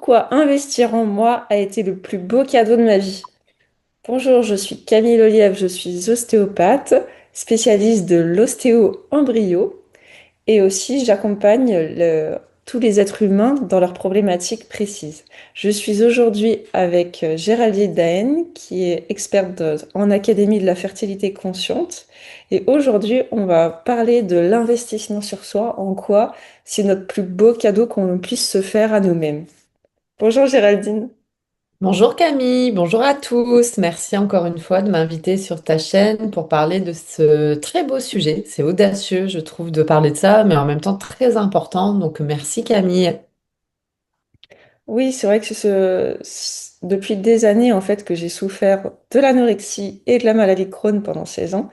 Pourquoi investir en moi a été le plus beau cadeau de ma vie? Bonjour, je suis Camille Lelièvre, je suis ostéopathe, spécialiste de l'ostéo-embryo et aussi j'accompagne tous les êtres humains dans leurs problématiques précises. Je suis aujourd'hui avec Géraldine Daen, qui est experte en Académie de la fertilité consciente. Et aujourd'hui, on va parler de l'investissement sur soi, en quoi c'est notre plus beau cadeau qu'on puisse se faire à nous-mêmes. Bonjour Géraldine. Bonjour Camille, bonjour à tous. Merci encore une fois de m'inviter sur ta chaîne pour parler de ce très beau sujet. C'est audacieux, je trouve, de parler de ça, mais en même temps très important. Donc merci Camille. Oui, c'est vrai que depuis des années en fait que j'ai souffert de l'anorexie et de la maladie de Crohn pendant 16 ans,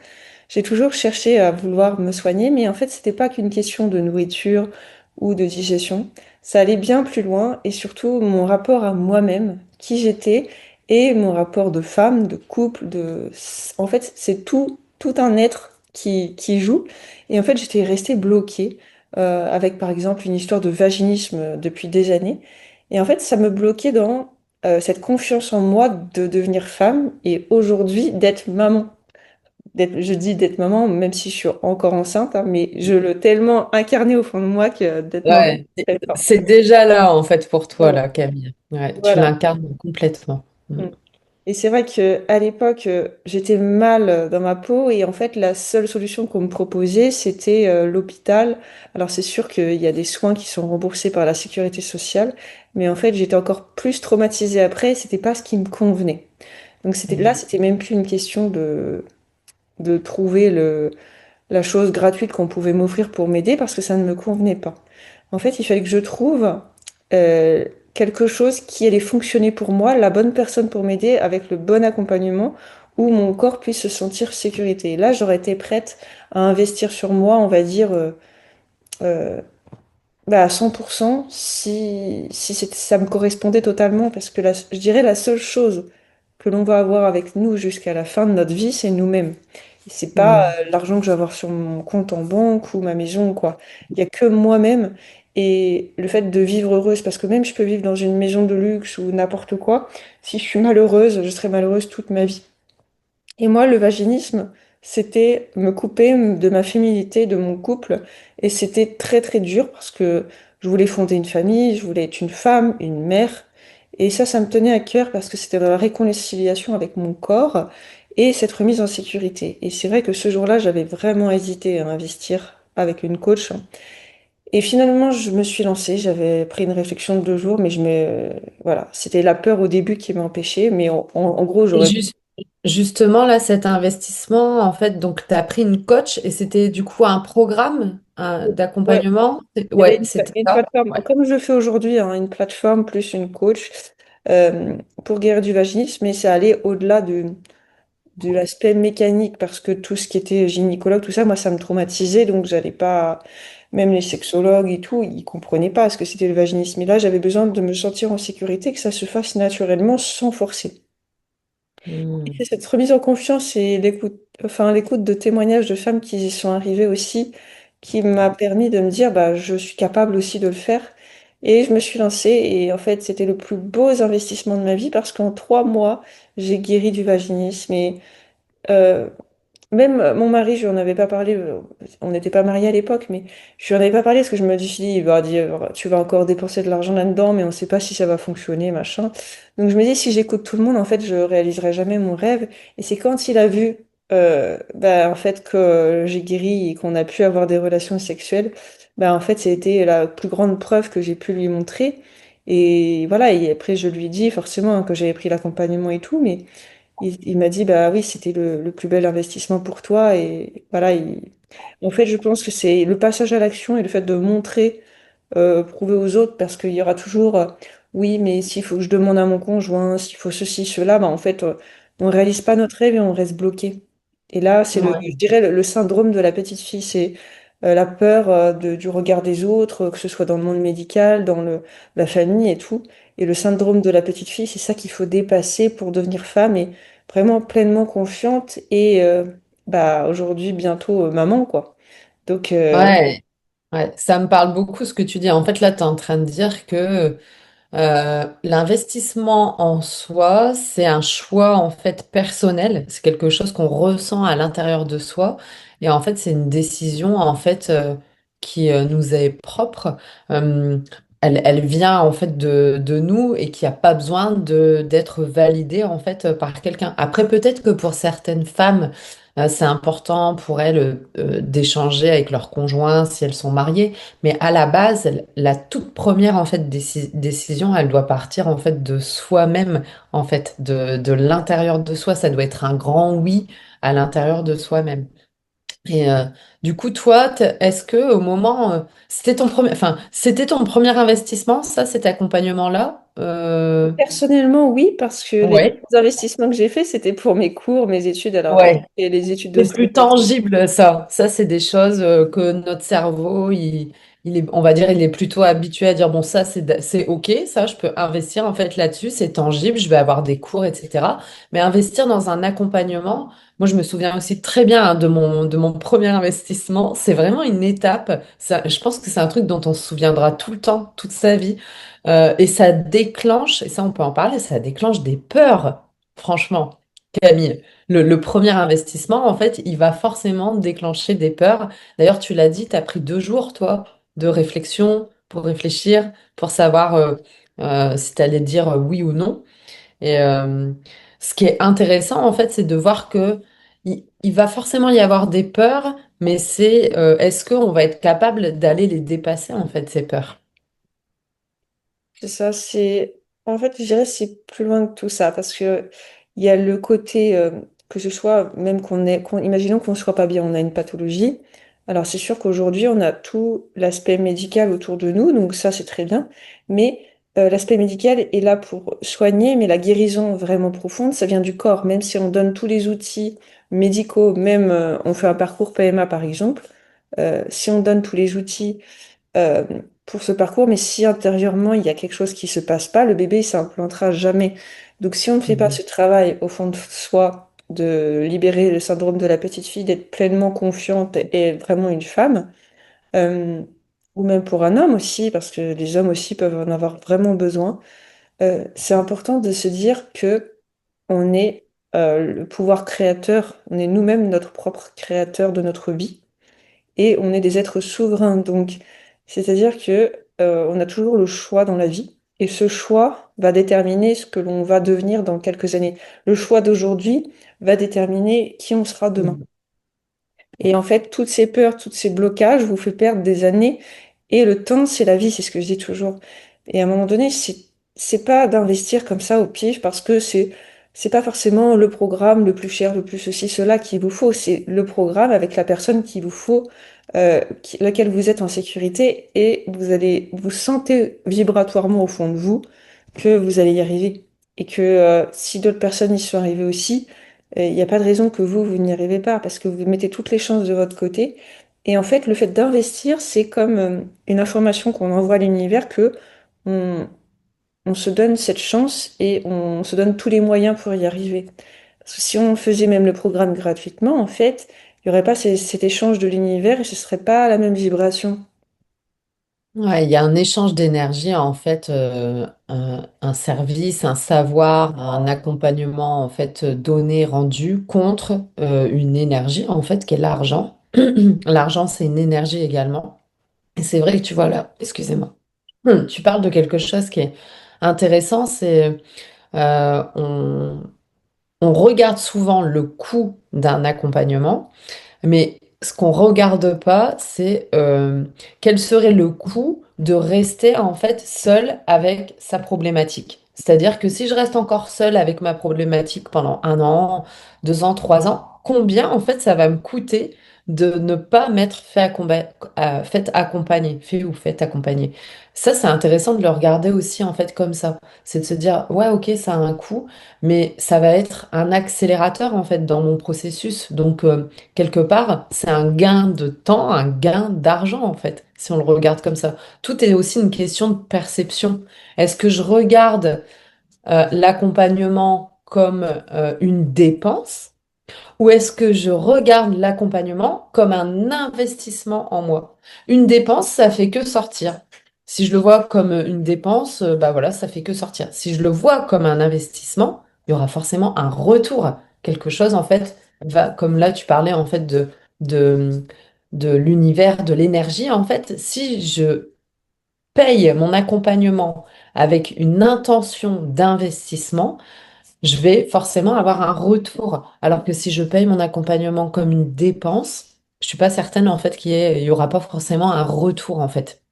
j'ai toujours cherché à vouloir me soigner, mais en fait, c'était pas qu'une question de nourriture ou de digestion. Ça allait bien plus loin et surtout mon rapport à moi-même, qui j'étais et mon rapport de femme, de couple, en fait, c'est tout un être qui joue. Et en fait, j'étais restée bloquée avec par exemple une histoire de vaginisme depuis des années. Et en fait, ça me bloquait dans cette confiance en moi de devenir femme et aujourd'hui d'être maman. Je dis d'être maman, même si je suis encore enceinte, hein, mais je l'ai tellement incarné au fond de moi que d'être maman, Ouais, c'est très fort. c'est déjà là en fait pour toi Mm. là, Camille. Ouais, tu Voilà. l'incarnes complètement. Mm. Mm. Et c'est vrai que à l'époque, j'étais mal dans ma peau et en fait, la seule solution qu'on me proposait, c'était l'hôpital. Alors c'est sûr qu'il y a des soins qui sont remboursés par la sécurité sociale, mais en fait, j'étais encore plus traumatisée après. C'était pas ce qui me convenait. Donc Mm. c'était même plus une question de trouver la chose gratuite qu'on pouvait m'offrir pour m'aider parce que ça ne me convenait pas. En fait, il fallait que je trouve euh, quelque chose qui allait fonctionner pour moi, la bonne personne pour m'aider avec le bon accompagnement où mon corps puisse se sentir sécurité. Et là, j'aurais été prête à investir sur moi, on va dire, euh, à 100% ça me correspondait totalement parce que je dirais la seule chose que l'on va avoir avec nous jusqu'à la fin de notre vie, c'est nous-mêmes. Et c'est pas Mm. l'argent que je vais avoir sur mon compte en banque ou ma maison ou quoi. Il y a que moi-même et le fait de vivre heureuse, parce que même je peux vivre dans une maison de luxe ou n'importe quoi, si je suis malheureuse, je serai malheureuse toute ma vie. Et moi, le vaginisme, c'était me couper de ma féminité, de mon couple. Et c'était très, très dur parce que je voulais fonder une famille, je voulais être une femme, une mère. Et ça me tenait à cœur parce que c'était dans la réconciliation avec mon corps et cette remise en sécurité. Et c'est vrai que ce jour-là, j'avais vraiment hésité à investir avec une coach. Et finalement, je me suis lancée. J'avais pris une réflexion de 2 jours, mais voilà, c'était la peur au début qui m'a empêchée. Mais en gros, Et j'aurais justement là, cet investissement, en fait, donc tu as pris une coach et c'était du coup un programme ouais, d'accompagnement. il y avait Ouais, c'était une ça. plateforme, Ouais. comme je fais aujourd'hui, hein, une plateforme plus une coach euh, pour guérir du vaginisme, mais ça allait au-delà de l'aspect mécanique parce que tout ce qui était gynécologue, tout ça, moi, ça me traumatisait, donc j'allais pas, même les sexologues et tout, ils comprenaient pas ce que c'était le vaginisme. Et là, j'avais besoin de me sentir en sécurité, que ça se fasse naturellement sans forcer. Et Mm. c'est cette remise en confiance et l'écoute de témoignages de femmes qui y sont arrivées aussi, qui m'a permis de me dire, bah, je suis capable aussi de le faire. Et je me suis lancée et en fait, c'était le plus beau investissement de ma vie parce qu'en 3 mois, j'ai guéri du vaginisme. Et euh, même mon mari, je lui en avais pas parlé, on n'était pas mariés à l'époque, mais je lui en avais pas parlé parce que je me suis dit, il va dire, tu vas encore dépenser de l'argent là-dedans, mais on sait pas si ça va fonctionner, machin. Donc je me dis, si j'écoute tout le monde, en fait, je réaliserai jamais mon rêve. Et c'est quand il a vu, bah, en fait, que j'ai guéri et qu'on a pu avoir des relations sexuelles, bah, en fait, c'était la plus grande preuve que j'ai pu lui montrer. Et voilà, et après, je lui ai dit forcément hein, que j'avais pris l'accompagnement et tout, mais il m'a dit, bah oui, c'était le plus bel investissement pour toi. Et voilà, en fait, je pense que c'est le passage à l'action et le fait de montrer, prouver aux autres, parce qu'il y aura toujours, oui, mais s'il faut que je demande à mon conjoint, s'il faut ceci, cela, bah en fait, on réalise pas notre rêve et on reste bloqué. Et là, je Ouais. dirais, le syndrome de la petite fille, c'est la peur du regard des autres, que ce soit dans le monde médical, la famille et tout. Et le syndrome de la petite fille, c'est ça qu'il faut dépasser pour devenir femme et vraiment pleinement confiante et bah aujourd'hui bientôt maman quoi. Donc Ouais. Ouais, ça me parle beaucoup ce que tu dis. En fait, là, tu es en train de dire que L'investissement en soi, c'est un choix en fait personnel. C'est quelque chose qu'on ressent à l'intérieur de soi. Et en fait, c'est une décision en fait qui nous est propre. Euh, elle vient en fait de nous et qui n'a pas besoin d'être validée en fait par quelqu'un. Après, peut-être que pour certaines femmes, c'est important pour elles d'échanger avec leur conjoint si elles sont mariées. Mais à la base, la toute première en fait décision, elle doit partir en fait de soi-même, en fait, de l'intérieur de soi. Ça doit être un grand oui à l'intérieur de soi-même. Et du coup, toi, est-ce que au moment, c'était ton premier investissement, ça, cet accompagnement-là? Personnellement, oui, parce que les Ouais. investissements que j'ai faits, c'était pour mes cours, mes études Ouais. et les études de C'est plus CAP. tangible, ça. Ça, c'est des choses que notre cerveau, il est, on va dire, il est plutôt habitué à dire, bon, ça, c'est OK, ça, je peux investir en fait là-dessus, c'est tangible, je vais avoir des cours, etc. Mais investir dans un accompagnement, moi, je me souviens aussi très bien hein, de mon premier investissement. C'est vraiment une étape. Ça, je pense que c'est un truc dont on se souviendra tout le temps, toute sa vie. Et ça déclenche, et ça, on peut en parler, ça déclenche des peurs, franchement, Camille. Le premier investissement, en fait, il va forcément déclencher des peurs. D'ailleurs, tu l'as dit, tu as pris 2 jours, toi, de réflexion pour réfléchir, pour savoir si tu allais dire oui ou non. Et ce qui est intéressant, en fait, c'est de voir que il va forcément y avoir des peurs, mais c'est est-ce qu'on va être capable d'aller les dépasser, en fait, ces peurs? C'est ça, c'est en fait, je dirais que c'est plus loin que tout ça parce que il y a le côté que ce soit même imaginons qu'on ne soit pas bien, on a une pathologie. Alors c'est sûr qu'aujourd'hui on a tout l'aspect médical autour de nous, donc ça c'est très bien. Mais l'aspect médical est là pour soigner, mais la guérison vraiment profonde, ça vient du corps. Même si on donne tous les outils médicaux, même on fait un parcours PMA par exemple, si on donne tous les outils euh, pour ce parcours, mais si intérieurement il y a quelque chose qui se passe pas, le bébé il s'implantera jamais. Donc si on ne fait pas Mhm. ce travail au fond de soi, de libérer le syndrome de la petite fille, d'être pleinement confiante et être vraiment une femme, euh, ou même pour un homme aussi, parce que les hommes aussi peuvent en avoir vraiment besoin, c'est important de se dire que on est le pouvoir créateur, on est nous-mêmes notre propre créateur de notre vie et on est des êtres souverains. Donc, c'est-à-dire que on a toujours le choix dans la vie, et ce choix va déterminer ce que l'on va devenir dans quelques années. Le choix d'aujourd'hui va déterminer qui on sera demain. Mhm. Et en fait, toutes ces peurs, tous ces blocages vous fait perdre des années. Et le temps, c'est la vie, c'est ce que je dis toujours. Et à un moment donné, c'est pas d'investir comme ça au pif parce que c'est pas forcément le programme le plus cher, le plus ceci, cela qu'il vous faut. C'est le programme avec la personne qu'il vous faut, laquelle vous êtes en sécurité et vous sentez vibratoirement au fond de vous que vous allez y arriver. Et que si d'autres personnes y sont arrivées aussi, il n'y a pas de raison que vous n'y arrivez pas parce que vous mettez toutes les chances de votre côté. Et en fait, le fait d'investir, c'est comme une information qu'on envoie à l'univers que on, on se donne cette chance et on se donne tous les moyens pour y arriver. Parce que si on faisait même le programme gratuitement, en fait, il n'y aurait pas cet échange de l'univers et ce serait pas la même vibration. Ouais, il y a un échange d'énergie, en fait, un service, un savoir, un accompagnement en fait donné, rendu contre une énergie en fait qui est l'argent. L'argent, c'est une énergie également. Et c'est vrai que tu vois là, excusez-moi, tu parles de quelque chose qui est intéressant, c'est on regarde souvent le coût d'un accompagnement. Mais ce qu'on regarde pas, c'est quel serait le coût de rester en fait seul avec sa problématique. C'est-à-dire que si je reste encore seule avec ma problématique pendant 1 an, 2 ans, 3 ans, combien en fait ça va me coûter de ne pas m'être fait accompagner, fait ou fait accompagner. Ça, c'est intéressant de le regarder aussi en fait comme ça. C'est de se dire, ouais, ok, ça a un coût, mais ça va être un accélérateur en fait dans mon processus. Donc, quelque part, c'est un gain de temps, un gain d'argent en fait, si on le regarde comme ça. Tout est aussi une question de perception. Est-ce que je regarde l'accompagnement comme une dépense ou est-ce que je regarde l'accompagnement comme un investissement en moi? Une dépense, ça fait que sortir. Si je le vois comme une dépense, bah voilà, ça fait que sortir. Si je le vois comme un investissement, il y aura forcément un retour. Quelque chose, en fait, va, comme là, tu parlais, en fait, de, de l'univers, de l'énergie. En fait, si je paye mon accompagnement avec une intention d'investissement, je vais forcément avoir un retour. Alors que si je paye mon accompagnement comme une dépense, je suis pas certaine, en fait, il y aura pas forcément un retour, en fait.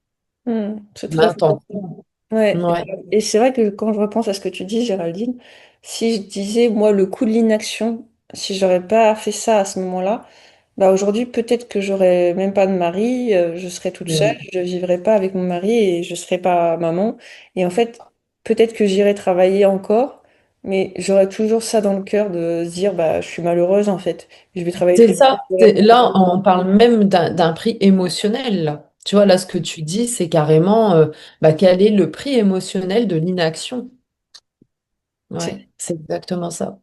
C'est Une très intention. intéressant. Ouais. Ouais. Et c'est vrai que quand je repense à ce que tu dis, Géraldine, si je disais, moi, le coût de l'inaction, si j'aurais pas fait ça à ce moment-là, bah aujourd'hui, peut-être que j'aurais même pas de mari, je serais toute seule, Mm. je vivrais pas avec mon mari et je serais pas maman. Et en fait, peut-être que j'irais travailler encore, mais j'aurais toujours ça dans le cœur de se dire, bah, je suis malheureuse en fait. Je vais travailler C'est toute seule. ça. Là, on parle même d'un prix émotionnel, là. Tu vois, là, ce que tu dis, c'est carrément bah, quel est le prix émotionnel de l'inaction. C'est- Ouais, c'est exactement ça.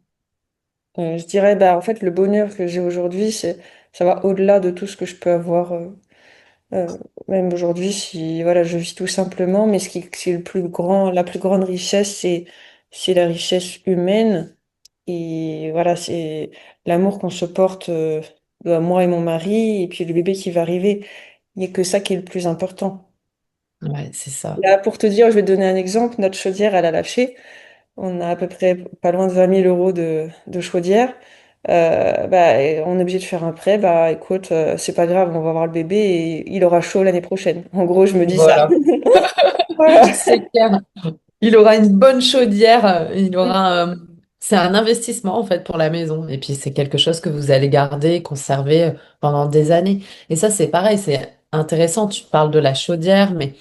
je dirais, bah, en fait, le bonheur que j'ai aujourd'hui, ça va au-delà de tout ce que je peux avoir. Euh, Même aujourd'hui, si voilà, je vis tout simplement, mais c'est le plus grand, la plus grande richesse, c'est la richesse humaine. Et voilà, c'est l'amour qu'on se porte, moi et mon mari, et puis le bébé qui va arriver. Il n'y a que ça qui est le plus important. Ouais, c'est ça. Là, pour te dire, je vais te donner un exemple. Notre chaudière, elle a lâché. On a à peu près pas loin de 20 000 € de chaudière. Et on est obligé de faire un prêt. Bah, écoute, c'est pas grave, on va avoir le bébé et il aura chaud l'année prochaine. En gros, je me dis ça. Voilà. Voilà. C'est clair. Il aura une bonne chaudière. Il aura. C'est un investissement en fait pour la maison. Et puis c'est quelque chose que vous allez garder, conserver pendant des années. Et ça, c'est pareil, c'est intéressant. Tu parles de la chaudière, mais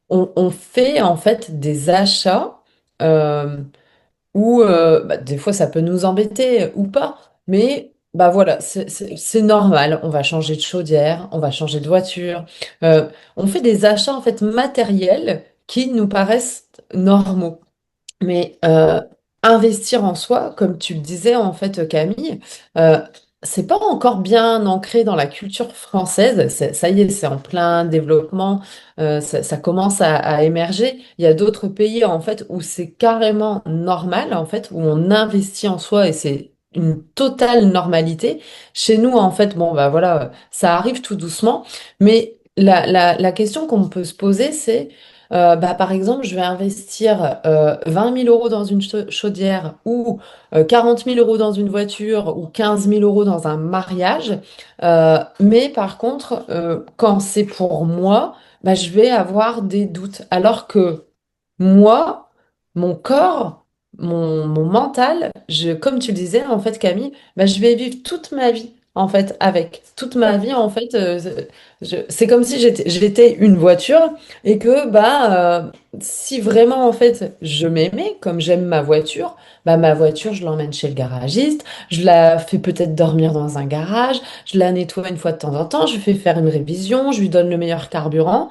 on fait en fait des achats euh, où bah, des fois ça peut nous embêter ou pas, mais bah voilà, c'est normal. On va changer de chaudière, on va changer de voiture. On fait des achats en fait matériels qui nous paraissent normaux. Mais investir en soi, comme tu le disais en fait, Camille, euh, c'est pas encore bien ancré dans la culture française. Ça y est, c'est en plein développement. Ça commence à émerger. Il y a d'autres pays en fait où c'est carrément normal en fait, où on investit en soi et c'est une totale normalité. Chez nous, en fait, bon, bah voilà, ça arrive tout doucement. Mais la question qu'on peut se poser, c'est bah, par exemple, je vais investir 20 000 euros dans une chaudière ou 40 000 euros dans une voiture ou 15 000 euros dans un mariage. Mais par contre, quand c'est pour moi, bah, je vais avoir des doutes. Alors que moi, mon corps, mon mental, comme tu le disais, en fait, Camille, bah, je vais vivre toute ma vie, en fait, avec. Toute ma vie, en fait, c'est comme si j'étais une voiture et que, bah, si vraiment, en fait, je m'aimais, comme j'aime ma voiture, bah, ma voiture, je l'emmène chez le garagiste, je la fais peut-être dormir dans un garage, je la nettoie une fois de temps en temps, je lui fais faire une révision, je lui donne le meilleur carburant.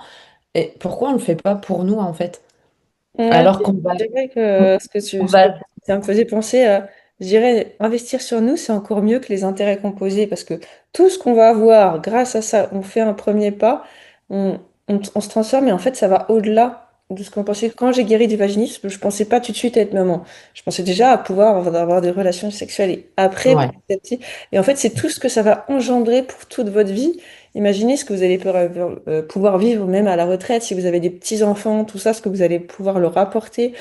Et pourquoi on ne le fait pas pour nous, en fait? Ouais, Alors qu'on va, c'est vrai que on ce que va, ça me faisait penser à, je dirais, investir sur nous, c'est encore mieux que les intérêts composés parce que tout ce qu'on va avoir grâce à ça, on fait un premier pas, on se transforme et en fait, ça va au-delà de ce qu'on pensait. Quand j'ai guéri du vaginisme, je pensais pas tout de suite être maman. Je pensais déjà à pouvoir avoir des relations sexuelles et après, ouais, petit à petit. Et en fait, c'est tout ce que ça va engendrer pour toute votre vie. Imaginez ce que vous allez pouvoir vivre même à la retraite, si vous avez des petits-enfants, tout ça, ce que vous allez pouvoir leur apporter,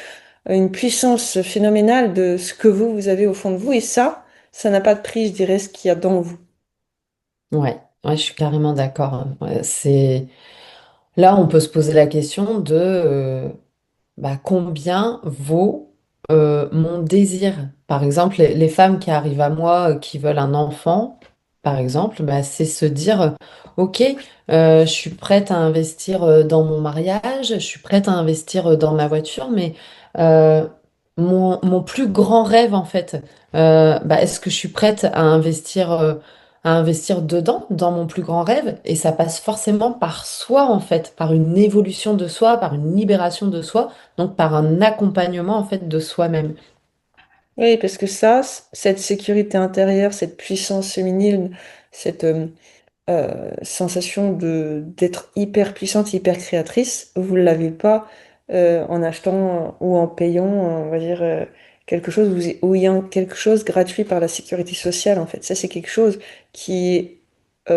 une puissance phénoménale de ce que vous avez au fond de vous. Et ça n'a pas de prix, je dirais, ce qu'il y a dans vous. ouais, je suis carrément d'accord, hein. Ouais, là, on peut se poser la question de bah, combien vaut mon désir? Par exemple, les femmes qui arrivent à moi, qui veulent un enfant, par exemple, bah, c'est se dire, OK, je suis prête à investir dans mon mariage, je suis prête à investir dans ma voiture, mais euh, mon plus grand rêve, en fait, bah, est-ce que je suis prête à investir dedans, dans mon plus grand rêve? Et ça passe forcément par soi, en fait, par une évolution de soi, par une libération de soi, donc par un accompagnement en fait de soi-même. Oui, parce que ça, cette sécurité intérieure, cette puissance féminine, cette, sensation de d'être hyper puissante, hyper créatrice, vous ne l'avez pas en achetant ou en payant, on va dire, quelque chose où il y a quelque chose gratuit par la sécurité sociale, en fait. Ça, c'est quelque chose qui est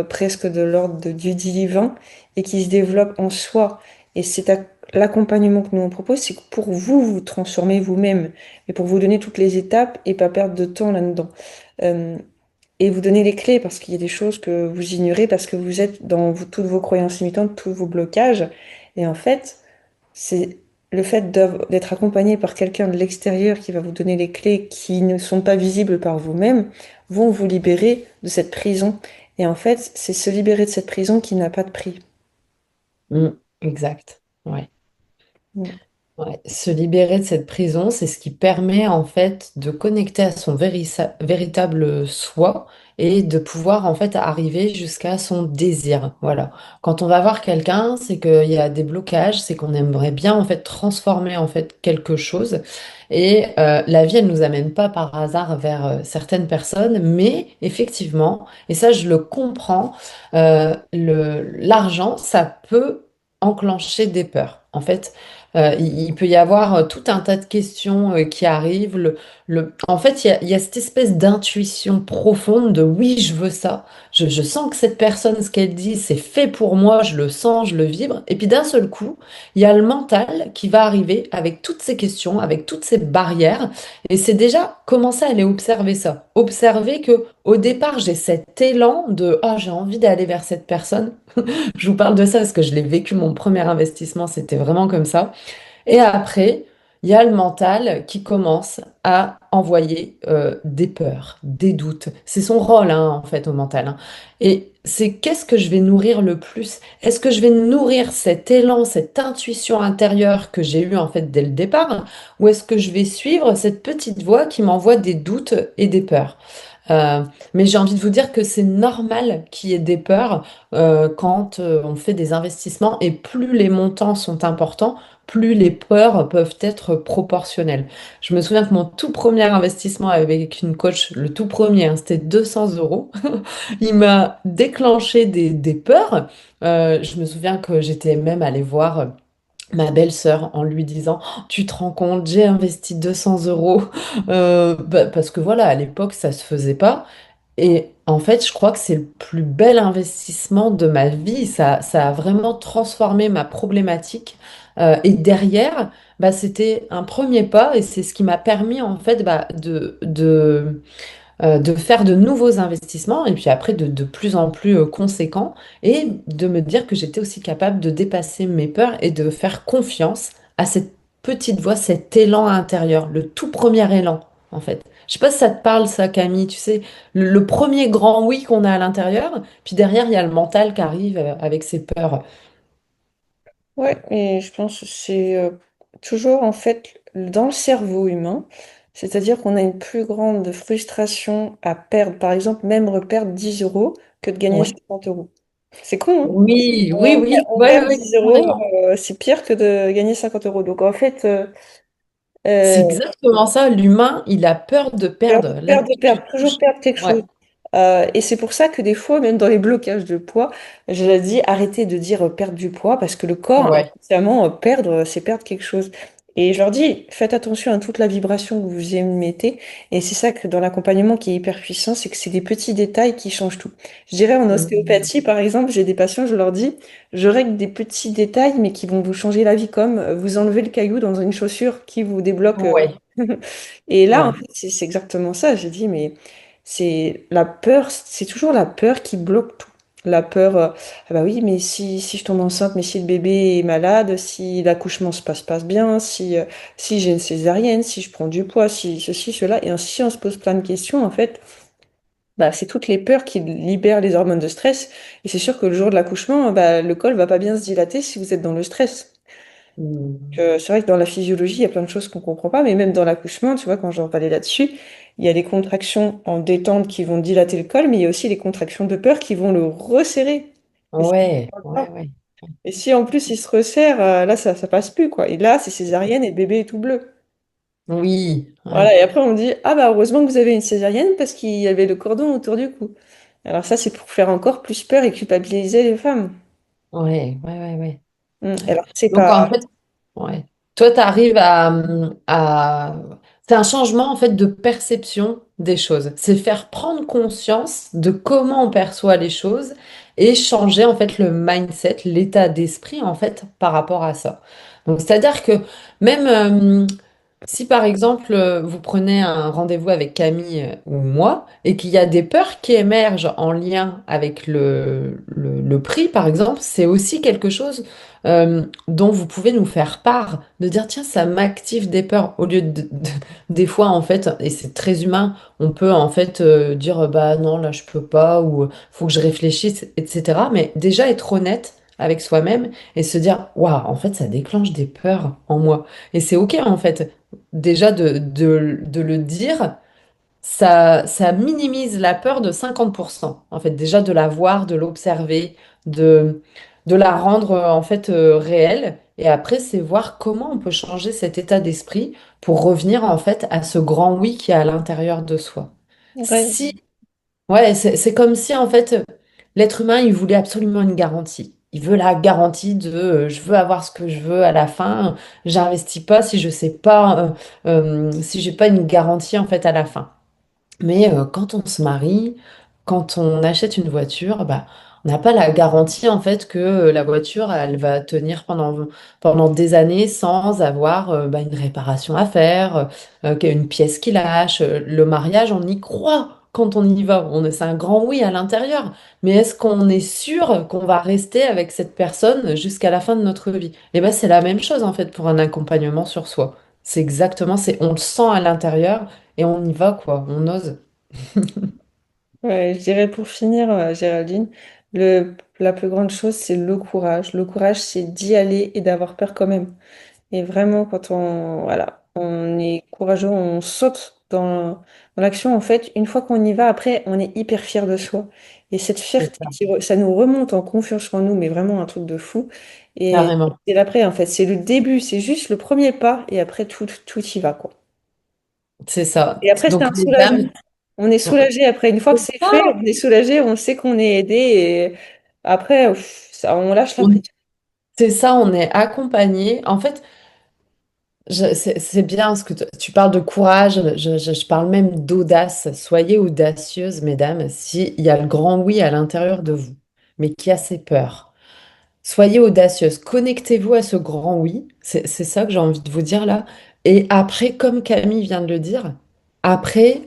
presque de l'ordre du divin et qui se développe en soi. Et c'est l'accompagnement que nous on propose, c'est que pour vous, vous transformer vous-même, et pour vous donner toutes les étapes et pas perdre de temps là-dedans. Euh, et vous donner les clés parce qu'il y a des choses que vous ignorez parce que vous êtes dans toutes vos croyances limitantes, tous vos blocages. Et en fait, c'est le fait d'être accompagné par quelqu'un de l'extérieur qui va vous donner les clés qui ne sont pas visibles par vous-même, vont vous libérer de cette prison. Et en fait, c'est se libérer de cette prison qui n'a pas de prix. Mm, exact. Ouais. Mm. Ouais, se libérer de cette prison, c'est ce qui permet en fait de connecter à son véritable soi et de pouvoir en fait arriver jusqu'à son désir. Voilà. Quand on va voir quelqu'un, c'est qu'il y a des blocages, c'est qu'on aimerait bien en fait transformer en fait quelque chose. Et la vie, elle nous amène pas par hasard vers certaines personnes, mais effectivement, et ça je le comprends, l'argent, ça peut enclencher des peurs. En fait, il peut y avoir tout un tas de questions qui arrivent. En fait, il y a cette espèce d'intuition profonde de oui, je veux ça. Je sens que cette personne, ce qu'elle dit, c'est fait pour moi. Je le sens, je le vibre. Et puis d'un seul coup, il y a le mental qui va arriver avec toutes ces questions, avec toutes ces barrières. Et c'est déjà commencer à aller observer ça. Observer que au départ, j'ai cet élan de ah, j'ai envie d'aller vers cette personne. Je vous parle de ça parce que je l'ai vécu, mon premier investissement, c'était vraiment comme ça. Et après, il y a le mental qui commence à envoyer des peurs, des doutes. C'est son rôle, hein, en fait, au mental, hein. Et c'est qu'est-ce que je vais nourrir le plus? Est-ce que je vais nourrir cet élan, cette intuition intérieure que j'ai eue, en fait, dès le départ? Ou est-ce que je vais suivre cette petite voix qui m'envoie des doutes et des peurs? Euh, mais j'ai envie de vous dire que c'est normal qu'il y ait des peurs quand on fait des investissements et plus les montants sont importants, plus les peurs peuvent être proportionnelles. Je me souviens que mon tout premier investissement avec une coach, le tout premier, hein, c'était 200 euros. Il m'a déclenché des peurs. Je me souviens que j'étais même allée voir ma belle-sœur en lui disant, oh, tu te rends compte, j'ai investi 200 euros. Parce que voilà, à l'époque, ça se faisait pas. Et en fait, je crois que c'est le plus bel investissement de ma vie. Ça a vraiment transformé ma problématique. Et derrière, bah, c'était un premier pas et c'est ce qui m'a permis en fait bah, de faire de nouveaux investissements et puis après de plus en plus conséquents et de me dire que j'étais aussi capable de dépasser mes peurs et de faire confiance à cette petite voix, cet élan intérieur, le tout premier élan en fait. Je sais pas si ça te parle ça, Camille, tu sais, le premier grand oui qu'on a à l'intérieur, puis derrière il y a le mental qui arrive avec ses peurs. Ouais, et je pense que c'est toujours en fait dans le cerveau humain, c'est-à-dire qu'on a une plus grande frustration à perdre, par exemple, même reperdre 10 euros que de gagner Ouais. 50 euros. C'est con, hein? Oui, oui, oui, On ouais, perd ouais, 10 euros, carrément. c'est pire que de gagner 50 euros. Donc en fait, C'est euh, exactement ça. L'humain, il a peur de perdre. Là, tu perdre, toujours touches. perdre quelque Ouais, chose. Et c'est pour ça que des fois, même dans les blocages de poids, je leur dis arrêtez de dire perdre du poids parce que le corps, ouais. inconsciemment, perdre, c'est perdre quelque chose. Et je leur dis faites attention à toute la vibration que vous émettez. Et c'est ça que dans l'accompagnement qui est hyper puissant, c'est que c'est des petits détails qui changent tout. Je dirais en Mm. ostéopathie, par exemple, j'ai des patients, je leur dis je règle des petits détails, mais qui vont vous changer la vie, comme vous enlevez le caillou dans une chaussure qui vous débloque. Ouais, Et là, en ouais. fait, c'est exactement ça. J'ai dit, mais c'est la peur, c'est toujours la peur qui bloque tout. La peur, ah bah oui, mais si je tombe enceinte, mais si le bébé est malade, si l'accouchement se passe pas bien, si j'ai une césarienne, si je prends du poids, si ceci, cela, et ainsi on se pose plein de questions, en fait, bah, c'est toutes les peurs qui libèrent les hormones de stress. Et c'est sûr que le jour de l'accouchement, bah, le col va pas bien se dilater si vous êtes dans le stress. Mm. C'est vrai que dans la physiologie, il y a plein de choses qu'on comprend pas, mais même dans l'accouchement, tu vois, quand j'en parlais là-dessus, il y a des contractions en détente qui vont dilater le col, mais il y a aussi les contractions de peur qui vont le resserrer. Et, ça, on Ouais, parle ouais, pas. ouais. Et si en plus il se resserre, là, ça passe plus, quoi. Et là, c'est césarienne et le bébé est tout bleu. Oui, Voilà, ouais. et après on dit, ah bah heureusement que vous avez une césarienne parce qu'il y avait le cordon autour du cou. Alors ça, c'est pour faire encore plus peur et culpabiliser les femmes. Ouais, ouais, ouais, ouais. Ouais. Alors c'est Donc pas... en fait, ouais. Toi, tu arrives à... C'est un changement en fait de perception des choses. C'est faire prendre conscience de comment on perçoit les choses et changer en fait le mindset, l'état d'esprit en fait par rapport à ça. Donc c'est-à-dire que même si par exemple vous prenez un rendez-vous avec Camille ou moi et qu'il y a des peurs qui émergent en lien avec le prix par exemple, c'est aussi quelque chose dont vous pouvez nous faire part, de dire tiens, ça m'active des peurs, au lieu des fois en fait, et c'est très humain, on peut en fait dire bah non, là je peux pas, ou faut que je réfléchisse, etc. Mais déjà être honnête avec soi-même et se dire waouh, en fait ça déclenche des peurs en moi. Et c'est ok en fait, déjà de le dire ça minimise la peur de 50%. En fait, déjà de la voir, de l'observer, de la rendre en fait réelle. Et après, c'est voir comment on peut changer cet état d'esprit pour revenir en fait à ce grand oui qui est à l'intérieur de soi. Ouais, Si, ouais, c'est comme si en fait l'être humain, il voulait absolument une garantie. Il veut la garantie de je veux avoir ce que je veux à la fin. J'investis pas si je sais pas si j'ai pas une garantie en fait à la fin. Mais quand on se marie, quand on achète une voiture, bah, on n'a pas la garantie en fait que la voiture, elle va tenir pendant des années sans avoir bah, une réparation à faire, qu'il y a une pièce qui lâche. Le mariage, on y croit quand on y va. C'est un grand oui à l'intérieur. Mais est-ce qu'on est sûr qu'on va rester avec cette personne jusqu'à la fin de notre vie? Et ben, c'est la même chose en fait pour un accompagnement sur soi. C'est exactement, on le sent à l'intérieur et on y va quoi, on ose. ouais, je dirais pour finir, Géraldine, la plus grande chose, c'est le courage. Le courage, c'est d'y aller et d'avoir peur quand même. Et vraiment, quand voilà, on est courageux, on saute dans l'action, en fait, une fois qu'on y va, après, on est hyper fier de soi. Et cette C'est fierté, ça, ça nous remonte en confiance en nous, mais vraiment un truc de fou. Et carrément. c'est l'après, en fait, c'est le début, c'est juste le premier pas, et après, tout y va, quoi. C'est ça. Et après, c'est Donc, un soulagement. mesdames, On est soulagé après. Une fois que c'est c'est fait, ça, on est soulagé, on sait qu'on est aidé, et après, on lâche la on, prise. c'est ça, on est accompagné. En fait, c'est bien ce que tu parles de courage, je parle même d'audace. Soyez audacieuses, mesdames, s'il y a le grand oui à l'intérieur de vous, mais qui a ses peurs. Soyez audacieuse, connectez-vous à ce grand oui, c'est ça que j'ai envie de vous dire là. Et après, comme Camille vient de le dire, après,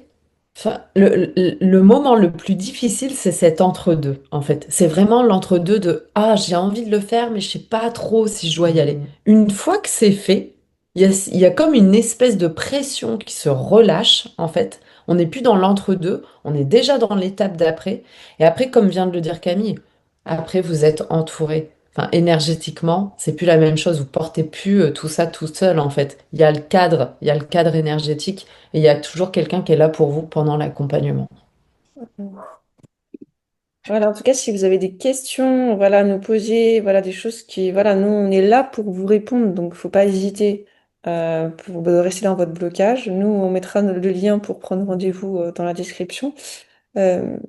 enfin, le moment le plus difficile, c'est cet entre-deux, en fait. C'est vraiment l'entre-deux de ah, j'ai envie de le faire, mais je sais pas trop si je dois y aller. Une fois que c'est fait, il y a comme une espèce de pression qui se relâche, en fait. On n'est plus dans l'entre-deux, on est déjà dans l'étape d'après. Et après, comme vient de le dire Camille, après, vous êtes entouré. Enfin, énergétiquement, c'est plus la même chose. Vous portez plus tout ça tout seul, en fait. Il y a le cadre énergétique et il y a toujours quelqu'un qui est là pour vous pendant l'accompagnement. Voilà, en tout cas, si vous avez des questions, voilà, à nous poser, voilà, des choses qui, voilà, nous, on est là pour vous répondre, donc faut pas hésiter pour rester dans votre blocage. Nous, on mettra le lien pour prendre rendez-vous dans la description.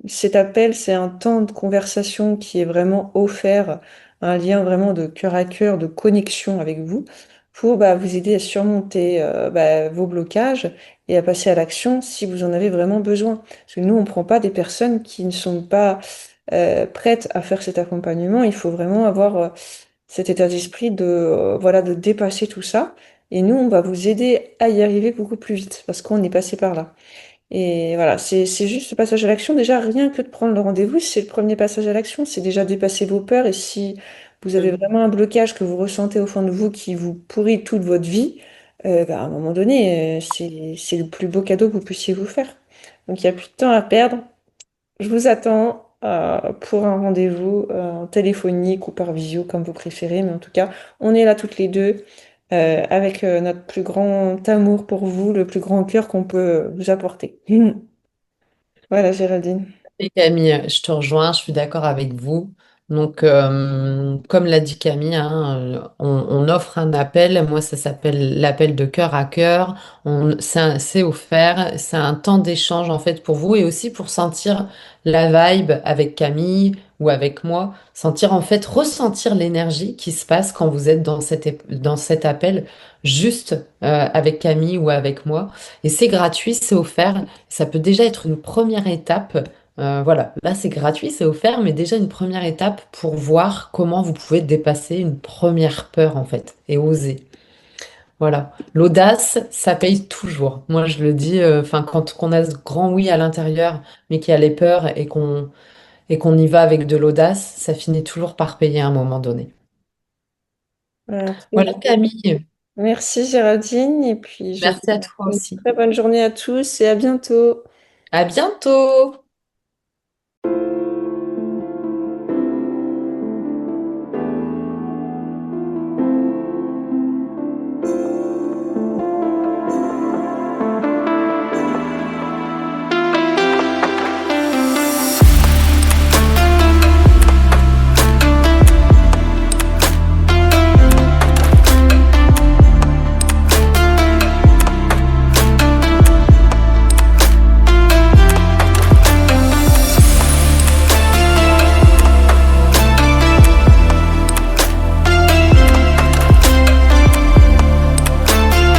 Cet appel, c'est un temps de conversation qui est vraiment offert, un lien vraiment de cœur à cœur, de connexion avec vous, pour bah, vous aider à surmonter vos blocages et à passer à l'action si vous en avez vraiment besoin. Parce que nous, on ne prend pas des personnes qui ne sont pas prêtes à faire cet accompagnement. Il faut vraiment avoir cet état d'esprit de, voilà, de dépasser tout ça. Et nous, on va vous aider à y arriver beaucoup plus vite parce qu'on est passé par là. Et voilà, c'est juste le passage à l'action. Déjà, rien que de prendre le rendez-vous, c'est le premier passage à l'action. C'est déjà dépasser vos peurs. Et si vous avez Mm. vraiment un blocage que vous ressentez au fond de vous qui vous pourrit toute votre vie, bah, à un moment donné, c'est le plus beau cadeau que vous puissiez vous faire. Donc, il n'y a plus de temps à perdre. Je vous attends pour un rendez-vous téléphonique ou par visio, comme vous préférez. Mais en tout cas, on est là toutes les deux avec notre plus grand amour pour vous, le plus grand cœur qu'on peut vous apporter. Voilà, Géraldine. Et Camille, je te rejoins, je suis d'accord avec vous. Donc, comme l'a dit Camille, hein, on offre un appel. Moi, ça s'appelle l'appel de cœur à cœur. C'est offert. C'est un temps d'échange en fait pour vous et aussi pour sentir la vibe avec Camille ou avec moi. Sentir en fait, ressentir l'énergie qui se passe quand vous êtes dans cet appel juste avec Camille ou avec moi. Et c'est gratuit, c'est offert. Ça peut déjà être une première étape. Voilà, là c'est gratuit, c'est offert, mais déjà une première étape pour voir comment vous pouvez dépasser une première peur en fait et oser. Voilà, l'audace, ça paye toujours. Moi je le dis, enfin quand on a ce grand oui à l'intérieur, mais qu'il y a les peurs et qu'on y va avec de l'audace, ça finit toujours par payer à un moment donné. Voilà, très Voilà bien. Camille, Merci Géraldine, et puis je vous merci à souhaite toi une aussi. très bonne journée à tous et à bientôt. À bientôt!